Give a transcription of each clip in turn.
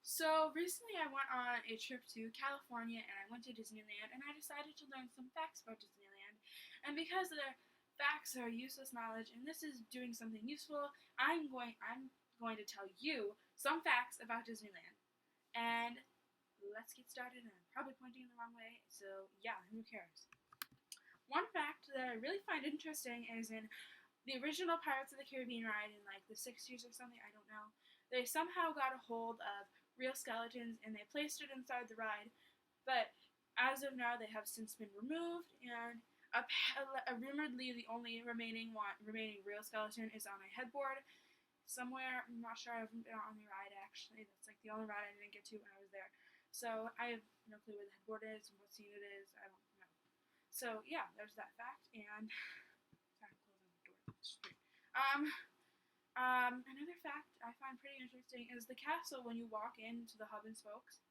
So recently I went on a trip to California and I went to Disneyland and I decided to learn some facts about Disneyland. And because the facts are useless knowledge and this is doing something useful, I'm going to tell you some facts about Disneyland. And let's get started. And I'm probably pointing in the wrong way, so yeah, who cares? One fact that I really find interesting is in the original Pirates of the Caribbean ride in like the 60s or something, I don't know. They somehow got a hold of real skeletons and they placed it inside the ride, but as of now they have since been removed and rumoredly the only remaining real skeleton is on a headboard somewhere. I'm not sure. I haven't been on the ride actually. That's like the only ride I didn't get to when I was there. So I have no clue where the headboard is and what scene it is. I don't know. So yeah, there's that fact. And sorry, I'm closing the door. Another fact I find pretty interesting is the castle when you walk into the hub and spokes.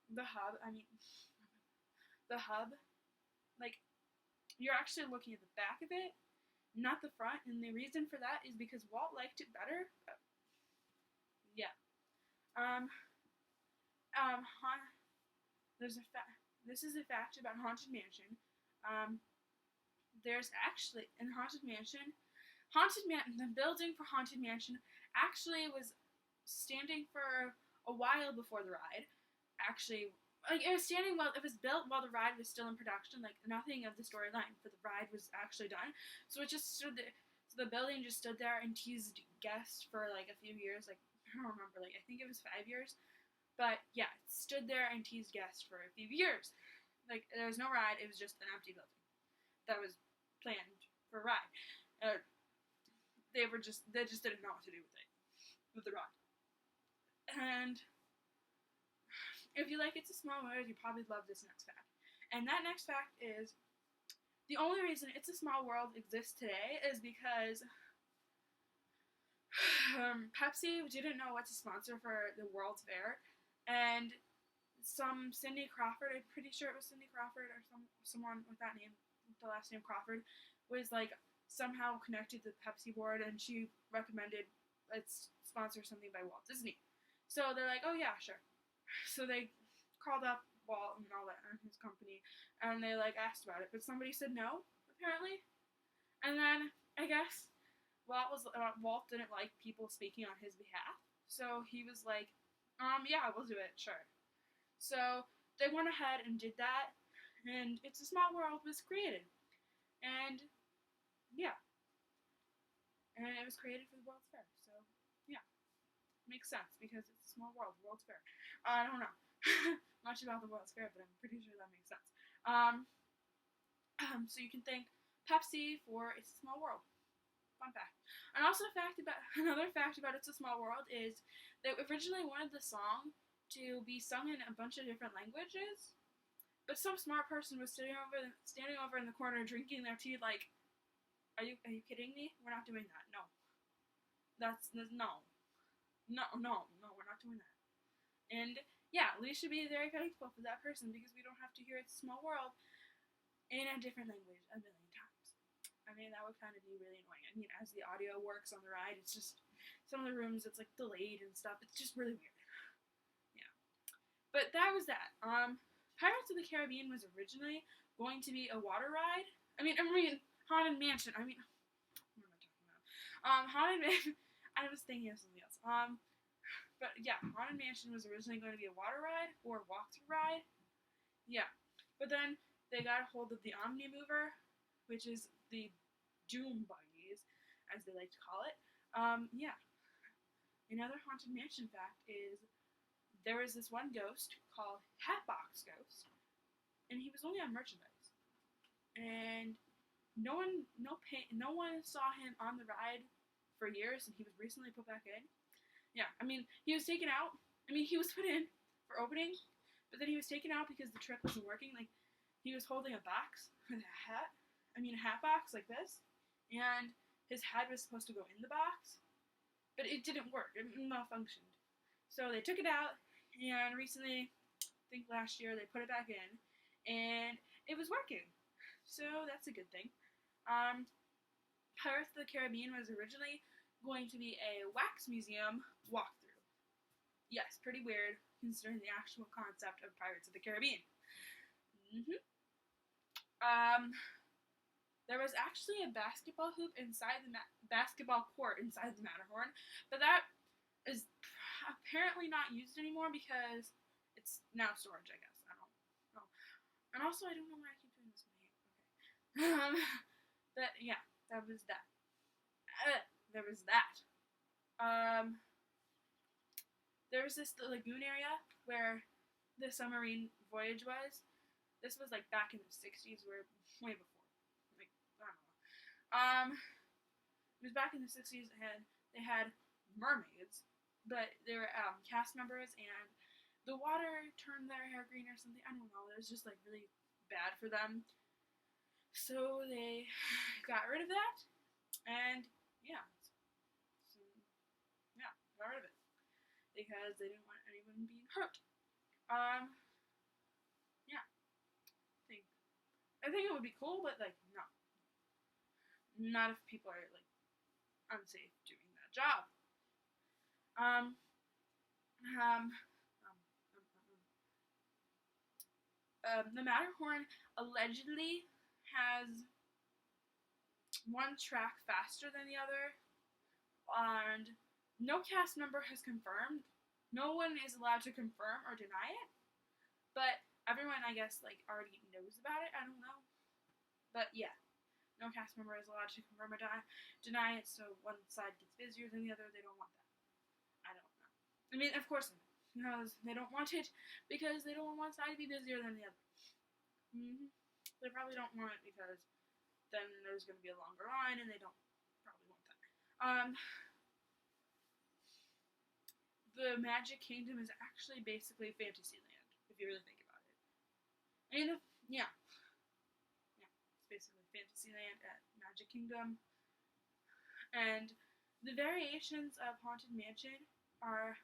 The hub, I mean, the hub, like, you're actually looking at the back of it, not the front, and the reason for that is because Walt liked it better. Yeah. Um, there's a fact. This is a fact about Haunted Mansion. Um, there's actually, in the building for Haunted Mansion actually was standing for a while before the ride. Actually, like it was standing while it was built while the ride was still in production. Like nothing of the storyline for the ride was actually done. So it just stood there. So the building just stood there and teased guests for like a few years. Like I don't remember. Like I think it was 5 years. But yeah, it stood there and teased guests for a few years. Like there was no ride. It was just an empty building that was planned for a ride. They just didn't know what to do with the ride. And if you like It's a Small World, you probably love this next fact. And that next fact is the only reason It's a Small World exists today is because Pepsi didn't know what to sponsor for the World's Fair, and some Cindy Crawford, I'm pretty sure it was Cindy Crawford or someone with that name, with the last name Crawford, was like somehow connected to the Pepsi board, and she recommended let's sponsor something by Walt Disney. So they're like, oh yeah, sure. So they called up Walt and all that and his company, and they like asked about it, but somebody said no, apparently. And then I guess Walt didn't like people speaking on his behalf, so he was like, yeah, we'll do it, sure. So they went ahead and did that, and It's a Small World was created, and yeah, and it was created for the World's Fair. So yeah, makes sense because it's a small world, World's Fair. I don't know much about the World's Fair, but I'm pretty sure that makes sense. So you can thank Pepsi for It's a Small World. Fun fact. And also another fact about It's a Small World is they originally wanted the song to be sung in a bunch of different languages, but some smart person was standing over in the corner drinking their tea like, are you kidding me? We're not doing that. No. No, we're not doing that. And yeah, we should be very thankful for that person because we don't have to hear It's a Small World in a different language a million times. I mean, that would kind of be really annoying. I mean, as the audio works on the ride, it's just some of the rooms it's like delayed and stuff. It's just really weird. Yeah. But that was that. Pirates of the Caribbean was originally going to be a water ride. I mean, Haunted Mansion. What am I talking about? Haunted Mansion. I was thinking of something else. But yeah, Haunted Mansion was originally going to be a water ride or a walk-through ride. Yeah, but then they got a hold of the Omni Mover, which is the Doom buggies, as they like to call it. Yeah. Another Haunted Mansion fact is there was this one ghost called Hatbox Ghost, and he was only on merchandise, and no one saw him on the ride for years, and he was recently put back in. Yeah, I mean, he was taken out. I mean, he was put in for opening, but then he was taken out because the trick wasn't working. Like, he was holding a box with a hat. I mean, a hat box like this, and his head was supposed to go in the box, but it didn't work. It malfunctioned. So they took it out, and recently, I think last year, they put it back in, and it was working. So that's a good thing. Pirates of the Caribbean was originally going to be a wax museum walkthrough. Yes, pretty weird considering the actual concept of Pirates of the Caribbean. hmm Um, there was actually a basketball hoop inside the basketball court inside the Matterhorn, but that is apparently not used anymore because it's now storage, I guess. I don't know. And also, I don't know why I keep doing this with my hand. Okay. But yeah, that was that. There was that. Um, there was this lagoon area where the submarine voyage was. This was like back in the 60s, where way before. Like, I don't know. It was back in the 60s, and they had mermaids, but they were cast members, and the water turned their hair green or something. I don't know. It was just like really bad for them. So they got rid of that, and yeah, so, yeah, got rid of it because they didn't want anyone being hurt. Um, yeah, I think it would be cool, but like no, not if people are like unsafe doing that job. Um, um, the Matterhorn allegedly has one track faster than the other, and no cast member has confirmed. No one is allowed to confirm or deny it, but everyone, I guess, like already knows about it. I don't know, but yeah, no cast member is allowed to confirm or deny it. So one side gets busier than the other. They don't want that. I don't know. I mean, of course, because they don't want it because they don't want one side to be busier than the other. They probably don't want it because then there's going to be a longer line, and they don't probably want that. The Magic Kingdom is actually basically Fantasyland, if you really think about it. I mean, yeah, it's basically Fantasyland at Magic Kingdom, and the variations of Haunted Mansion are.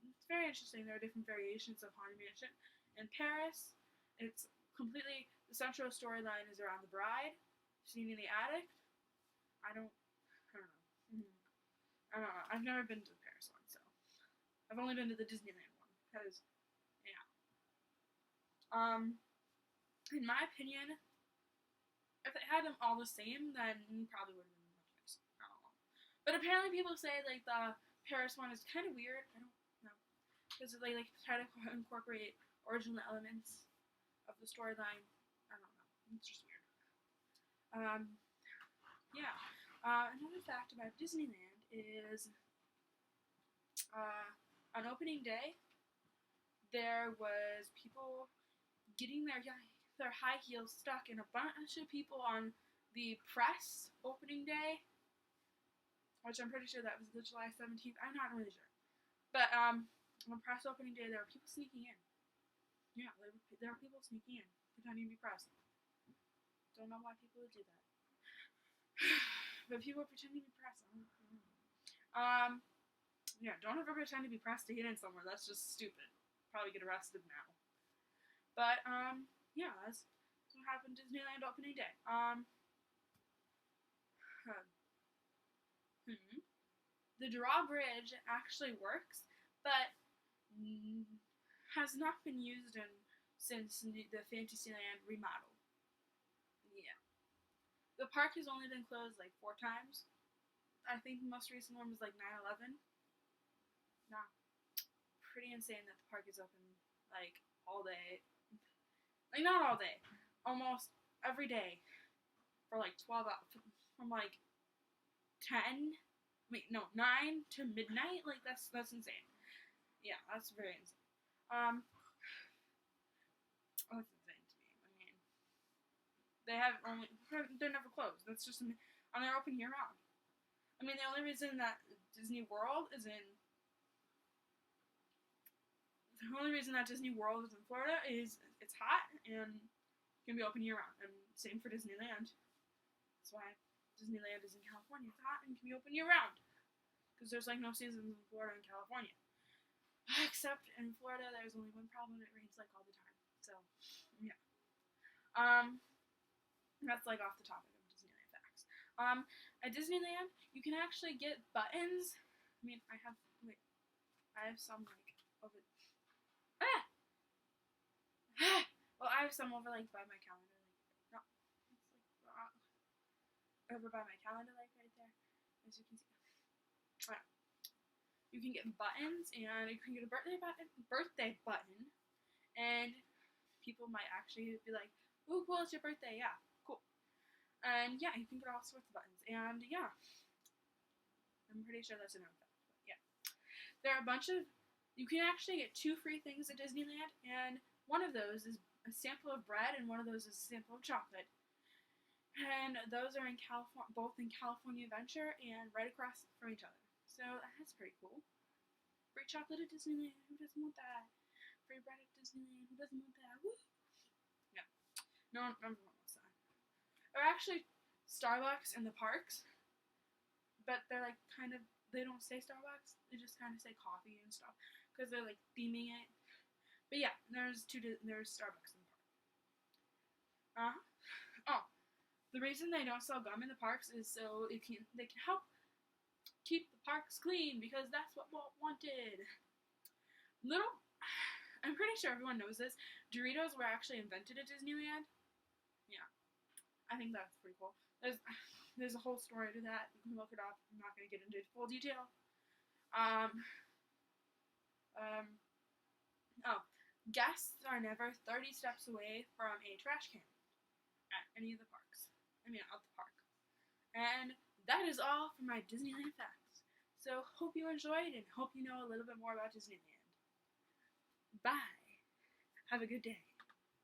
It's very interesting. There are different variations of Haunted Mansion. In Paris, it's completely the central storyline is around the bride seen in the attic. I don't know. I don't know. I've never been to the Paris one, so I've only been to the Disneyland one because, yeah. In my opinion, if they had them all the same, then probably would have been much nicer. I don't know. But apparently, people say like the Paris one is kind of weird. I don't know because they like try to incorporate original elements of the storyline. I don't know. It's just weird. Yeah. Another fact about Disneyland is on opening day, there was people getting their high heels stuck in a bunch of people on the press opening day, which I'm pretty sure that was the July 17th. I'm not really sure. But on press opening day, there were people sneaking in. Yeah, there were people sneaking in, pretending to be press. Don't know why people would do that. But people are pretending to be press. Yeah, don't ever pretend to be pressed to get in somewhere. That's just stupid. Probably get arrested now. But, yeah, that's what happened Disneyland opening day. The drawbridge actually works, but has not been used since the Fantasyland remodel. Yeah. The park has only been closed like 4 times. I think the most recent one was like 9/11. Nah, pretty insane that the park is open like all day. Like not all day, almost every day for like 12 hours, from like 10. Wait, no, 9 to midnight. Like that's insane. Yeah, that's very insane. That's insane to me. I mean, they're never closed. That's just and they're open year round. I mean, the only reason that Disney World is in Florida is it's hot and can be open year round, and same for Disneyland. That's why Disneyland is in California. It's hot and can be open year round because there's like no seasons in Florida and California. Except in Florida, there's only one problem: it rains like all the time. So, yeah. That's like off the topic of Disneyland facts. At Disneyland, you can actually get buttons. I mean, I I have some like over. Well, I have some over like by my calendar, like no, it's like over by my calendar, like right there, as you can see. You can get buttons, and you can get a birthday button, and people might actually be like, "Ooh, cool! It's your birthday, yeah, cool." And yeah, you can get all sorts of buttons, and yeah, I'm pretty sure that's enough. But yeah, there are a bunch of. You can actually get 2 free things at Disneyland, and one of those is a sample of bread, and one of those is a sample of chocolate. And those are in California, both in California Adventure and right across from each other. So that's pretty cool. Free chocolate at Disneyland. Who doesn't want that? Free bread at Disneyland. Who doesn't want that? Woo! Yeah. No one wants that. There are actually Starbucks in the parks, but they're like kind of, they don't say Starbucks. They just kind of say coffee and stuff because they're like theming it. But yeah, there's Starbucks in the park. Oh, the reason they don't sell gum in the parks is so they can help keep the parks clean, because that's what Walt wanted. I'm pretty sure everyone knows this. Doritos were actually invented at Disneyland. Yeah, I think that's pretty cool. There's a whole story to that. You can look it up. I'm not going to get into full detail. Guests are never 30 steps away from a trash can at any of the parks. Out the park. And that is all for my Disneyland facts. So, hope you enjoyed and hope you know a little bit more about Disneyland. Bye. Have a good day.